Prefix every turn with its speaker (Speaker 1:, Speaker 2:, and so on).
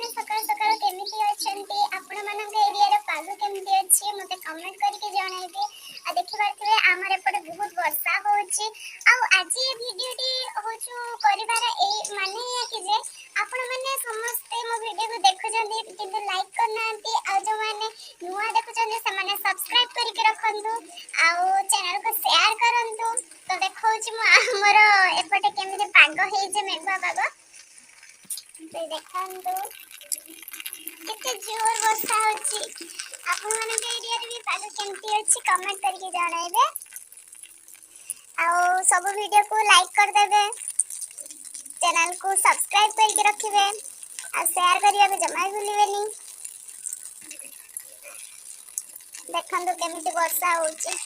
Speaker 1: माने सकाळ सकाळ केमिति अछंती आपण मानक एरिया रे पाग केमिति अछि मते कमेंट करके जणाइबे आ देखि पारथिबे हमर एपटे बहुत वर्षा होछि आ आज ये वीडियो टी होछु करिबार ए माने या कि जे आपण माने समस्त मो वीडियो को देखु जंदी किंतु लाइक करनांती आ जो माने नुआ देखु जंदी से माने सब्सक्राइब करके रखंतु आ चैनल को शेयर करंतु तो देखौछि मो हमर एपटे केमिति पाग हे जे मेघा पाग तो देखंतु केते जोर वर्षा होछि आपण माने के एरिया रे भी पाग केमिति अछि कमेंट करके जणाइबे आ सब वीडियो को लाइक कर देबे चैनल को सब्सक्राइब करके रखिबे आ शेयर करिया के जमा भूलिबेनी देखंतु केमिति वर्षा होछि।